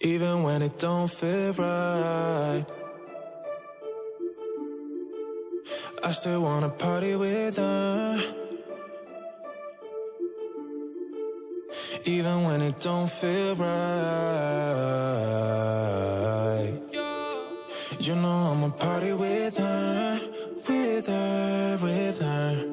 even when it don't feel right. I still wanna party with her, even when it don't feel right. You know I'ma party with her, with her, with her.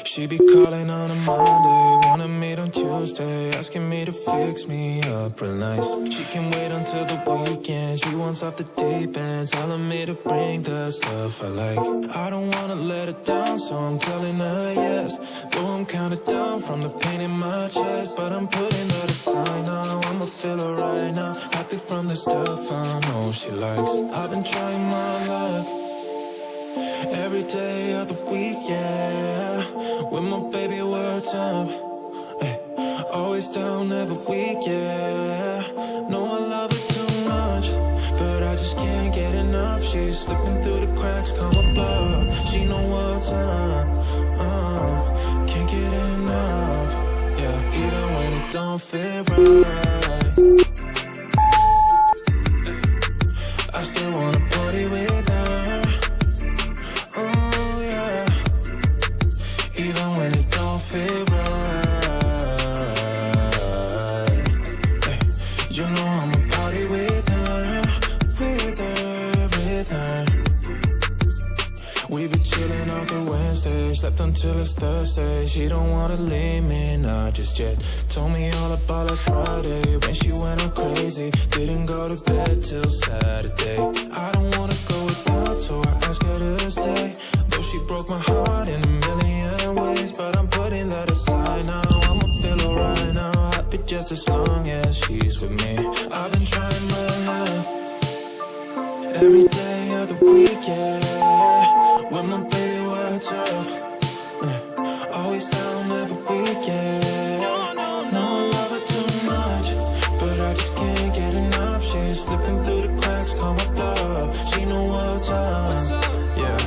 She be calling on a Monday, wanna meet on Tuesday, asking me to fix me up real nice. She can wait until the weekend, she wants off the deep end, telling me to bring the stuff I like. I don't wanna let her down, so I'm telling her yes. Though I'm kinda down from the pain in my chest, but I'm putting that aside now. I'ma feel her right now, happy from the stuff I know she likes. I've been trying my luck every day of the week, yeah. With my baby, what's up? Ay, always down every week, yeah. Know I love her too much, but I just can't get enough. She's slipping through the cracks, call my bluff. She know what's up, can't get enough, yeah. Even when it don't feel right, I still wanna party with her. Even when it don't feel right, hey, you know I'ma party with her, with her, with her. We be chillin' all through Wednesday, slept until it's Thursday. She don't wanna leave me, not just yet. Told me all about last Friday, when she went all crazy. Didn't go to bed till Saturday. I don't wanna go without, so I asked her to stay. Though she broke my heart in a million ways, but I'm putting that aside now. I'ma feel alright now, happy just as long as she's with me. I've been trying my luck every day of the week, yeah. With my baby, what's up? Always down every week, yeah. No, I love her too much, but I just can't get enough. She's slipping through the cracks, call my bluff. She know what's up, yeah.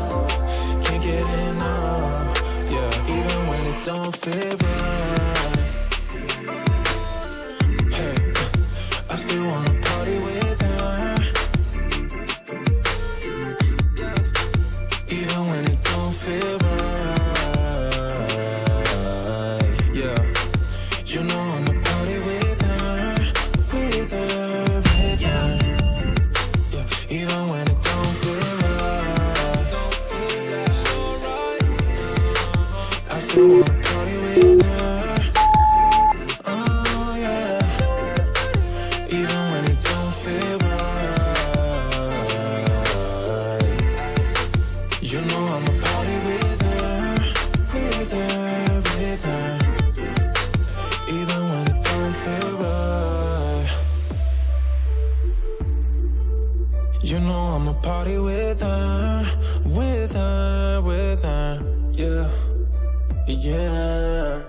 Can't get enough, yeah. Even when it don't feel right, hey, I still wanna party with her. Even when it don't feel right, yeah. You know I'ma party with her, with her, with her, yeah. Even when it don't feel right, I still wanna party with her, oh yeah. Even when it don't feel right, you know I'ma party with her, with her, with her. Even when it don't feel right, you know I'ma party with her, with her, with her, yeah, yeah.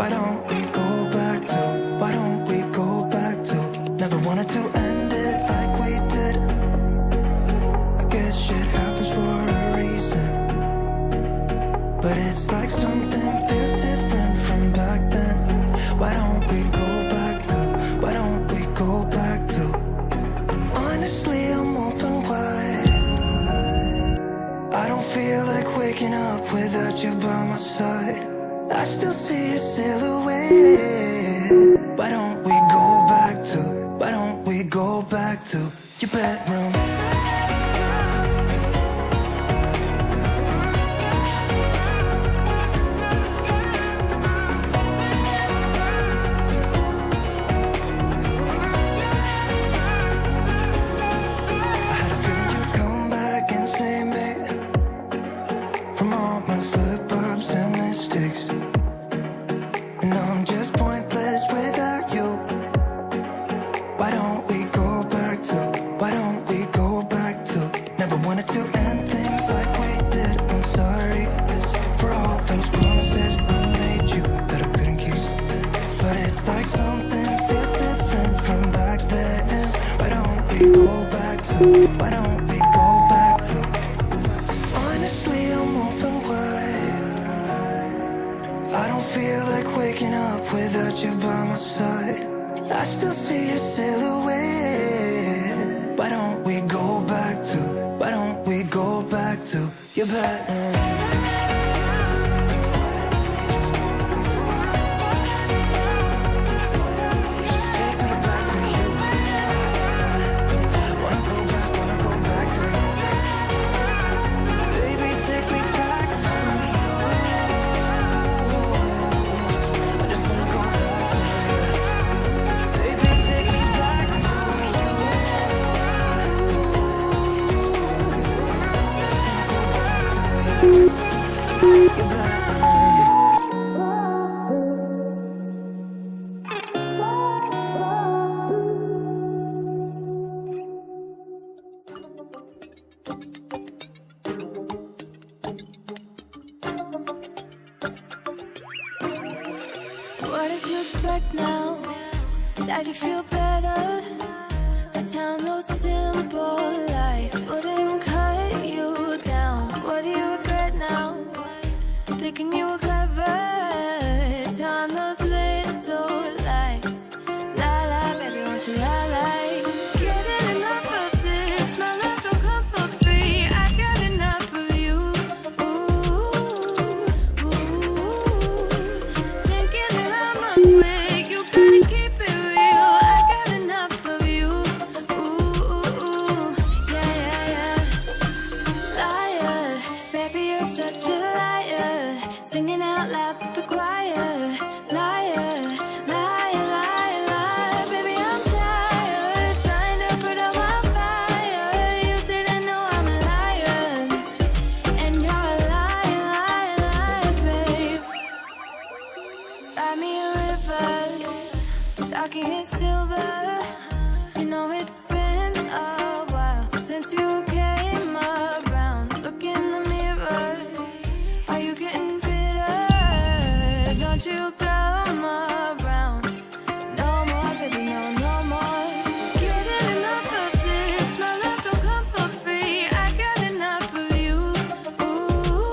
Why don't we go back to, why don't we go back to, never wanted to end it like we did. I guess shit happens for a reason, but it's like something feels different from back then. Why don't we go back to, why don't we go back to, honestly I'm open wide. I don't feel like waking up without you by my side. I still see your silhouette. Why don't we go back to, why don't we go back to your bedroom? I had a feeling you'd come back and save me from all my slip-ups and mistakes. And I'm just pointless without you. Why don't we go back to, why don't we go back to, never wanted to end things like we did. I'm sorry for all those promises I made you that I couldn't keep, but it's like something feels different from back then. Why don't we go back to, why don't we go back to, honestly I'm open wide. I don't feel like waking up without you by my side. I still see your silhouette. Why don't we go back to, why don't we go back to your bedroom? Just take me back to you. Wanna go back to you. Baby, take me back to you. I just wanna go back to you. Baby, take me back to you. Your bedroom. What did you expect now? That you feel better? The town those simple lies wouldn't cut you down. What do you regret now? Thinking you were clever. Telling those little lies. Lie, lie, baby, won't you lie, lie? Getting enough of this. My love don't come for free. I got enough of you. Ooh, ooh. Thinking that I'm a quick. You gotta keep it real. I got enough of you. Ooh, yeah, yeah, yeah. Liar, baby, you're such a liar. Singing out loud to the choir. Liar, liar, liar, liar. Baby, I'm tired. Trying to put out my fire. You didn't know I'm a liar. And you're a liar, liar, liar, babe. Write me a river. Talking in silver. You know it's been a while since you came around. Look in the mirror. Are you getting bitter? Don't you come around no more, baby, no, no more. Getting enough of this. My love don't come for free. I got enough of you. Ooh,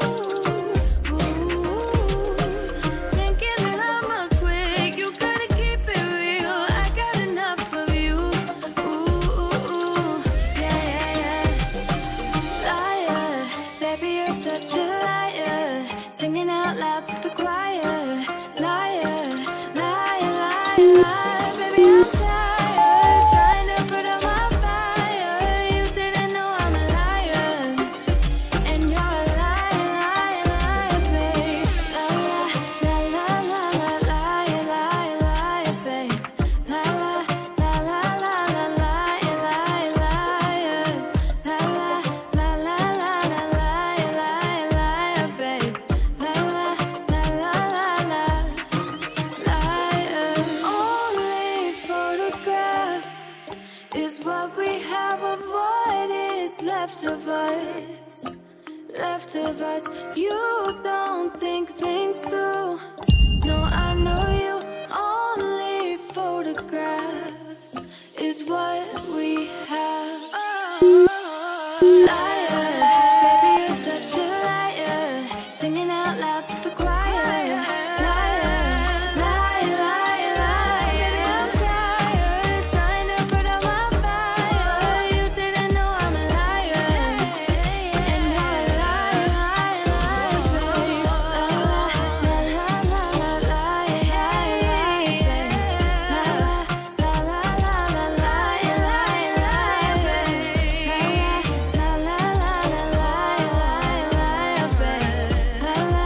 ooh. Thinking that I'm a quick. You gotta keep it real. I got enough of you. Ooh, yeah, yeah, yeah. Liar, baby, you're such a liar. Singing out loud to the choir. Liar, liar, liar, liar. Baby, I'm tired. Trying to put out my fire. You didn't know I'm a liar. And you're a liar, liar, liar, babe. La la la la la la liar, liar, liar, babe. La la la la la la liar, liar, liar. La la la la la la liar, liar, liar, babe. La la la la out to the choir. Lie, lie, lie, lie. Baby, I'm tired, trying to put out my fire. You didn't know I'm a liar, and you're a liar, liar, liar, babe. La la la la la la, babe. La la la la la la, babe. La la la la la la, babe. La la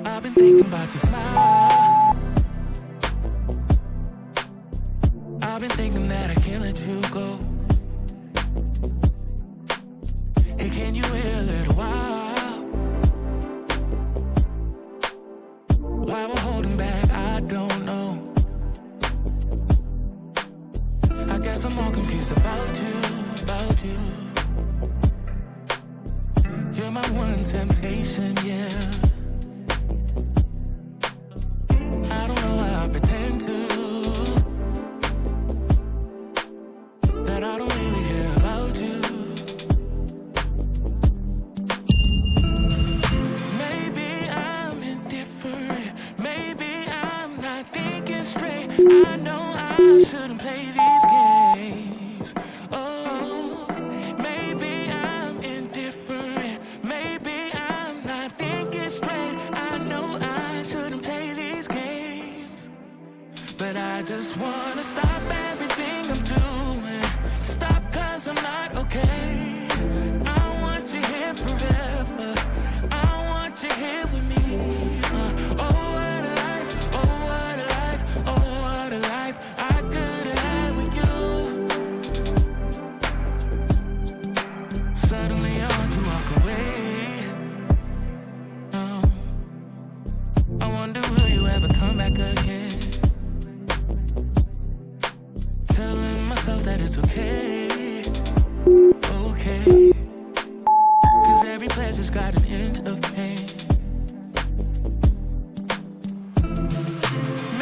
I've been thinking about your smile. I've been thinking that I can't let you go. Hey, can you wait a little while? Why we're holding back, I don't know. I guess I'm all confused about you, about you. You're my one temptation, yeah. I don't know why I pretend to, that I don't really care about you. Maybe I'm indifferent, maybe I'm not thinking straight. I know I shouldn't play these games. Oh, maybe I'm indifferent, maybe I'm not thinking straight. I know I shouldn't play these games, but I just wanna stop everything I'm doing. Stop 'cause I'm not okay. I want you here forever, I want you here with me. Oh what a life, oh what a life, oh what a life I could have had with you. Suddenly I want to walk away. No, I wonder will you ever come back again? Telling myself that it's okay, okay. 'Cause every pleasure's got an inch of pain.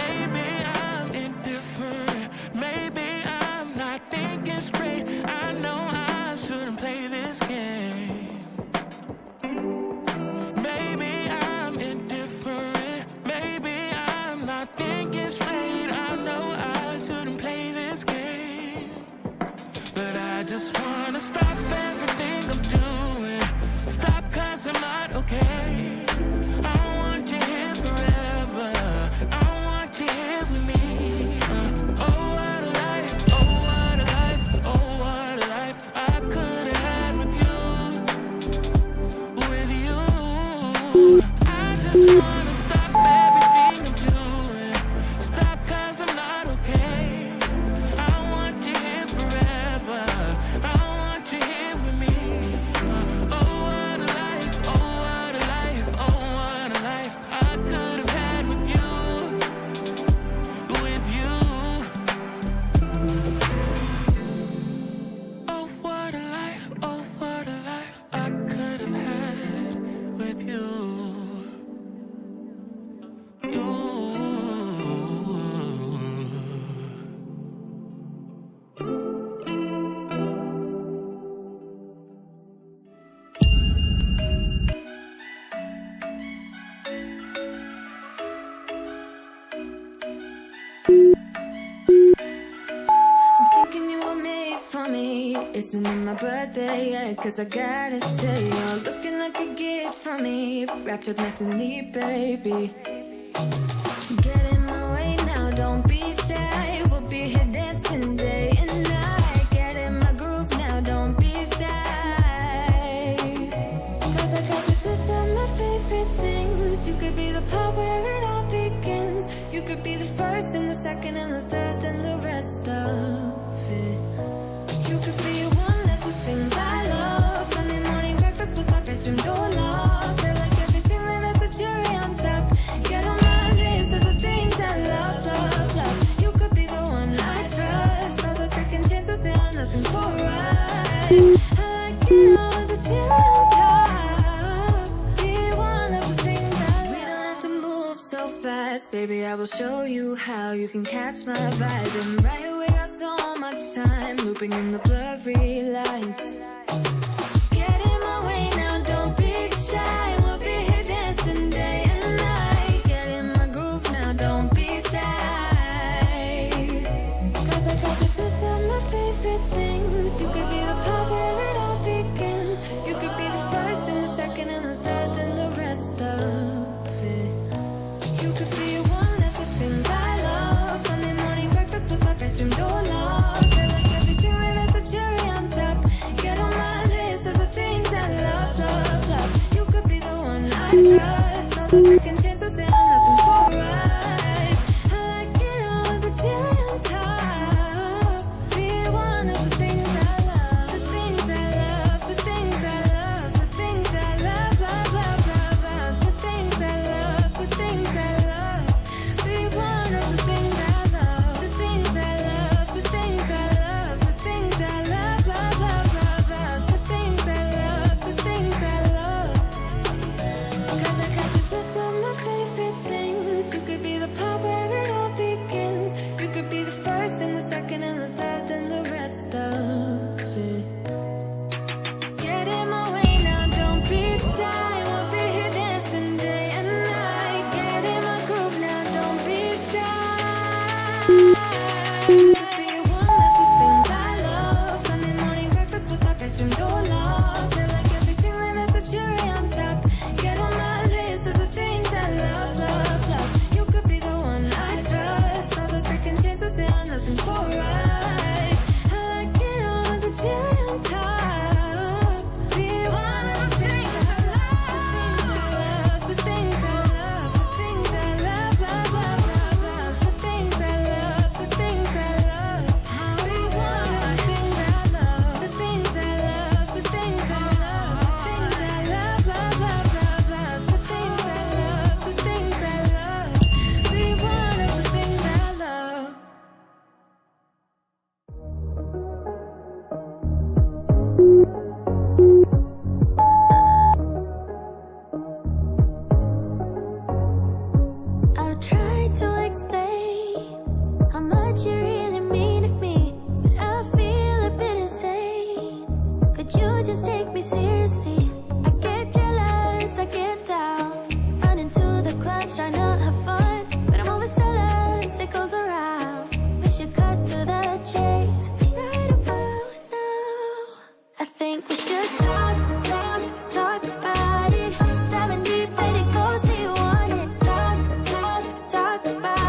Maybe I'm indifferent, maybe I'm not thinking straight. I know I shouldn't play this game. Maybe I'm indifferent, maybe I'm not thinking straight. I know I shouldn't play this game, but I just wanna stop everything I'm doing. Stop 'cause I'm not okay. I want you here forever, I want you here with me. Oh what a life, oh what a life, oh what a life I could have had with you, with you. I just wanna stop everything I'm doing. Stop 'cause I'm not okay. I want you here forever, I want you here with me. Oh what a life, oh what a life, oh what a life I could have had with you, with you. Oh what a life, oh what a life I could have had with you, you. I'm thinking you were made for me. Isn't it my birthday yet? 'Cause I gotta say, you're looking like a gift for me. Wrapped up nice and neat, baby. Get in my way now, don't be shy. We'll be here dancing day and night. Get in my groove now, don't be shy. 'Cause I got this list of my favorite things. You could be the part where it all begins. You could be the first and the second and the third and the rest of it. You could be one of the things I love. Sunday morning breakfast with my bedroom door locked. You're like everything that has a cherry on top. Get on my list of the things I love, love, love. You could be the one I trust. All the second chances, they are nothing for us. I like it all with the cherry on top. Be one of the things I love. We don't have to move so fast. eyes, baby, I will show you how you can catch my vibe. And right away, got so much time, looping in the blurry lights. Get in my way now, don't be shy. We'll be here dancing day and night. Get in my groove now, don't be shy. Cause I got this list of my favorite things. You could be the part where it all begins. You could be the first and the second and the third and the rest of it. You could be one of the things I love. Sunday morning breakfast with my bedroom door locked. I like everything that has a cherry on top. Get on my list of the things I love, love, love. You could be the one I trust. All the second chances say I'm nothing for right. I like it all with the cherry on top. Be one of the things I love. The things I love, the things I love, the things I love, love, love, love, love. The things I love, the things I love. Be one of the things I love. The things I love, the things I love, the things I love, love, love, love, love. The things I love, the things I love. Cause I got this list of my favorite things. You could be the part where it all begins. You could be the first and the second and the third and the rest of it. Get in my way now, don't be shy. We'll be here dancing day and night. Get in my groove now, don't be shy. You could be one of the things I love. Sunday morning breakfast with my bedroom door locked. I like everything that has a cherry on top. Get on my list of the things I love, love, love. You could be the one I trust. All the second chances say I'm nothing for right. I like it all with the cherry on top. Be one of the things I love. The things I love, the things I love, the things I love, love, love, love, love. The things I love, the things I love. Be one of the things I love. The things I love, the things I love, the things I love, love, love, love, love. The things I love, the things I love. Be one of the things I love. I've tried to explain how much you really mean to me, but I feel a bit insane. Could you just take me seriously? I get jealous, I get down, running to the clubs trying to have fun, but I'm always jealous, it goes around. We should cut to the chase right about now. I think we should talk about it. Diving deep, let it go, so you want it. Talk about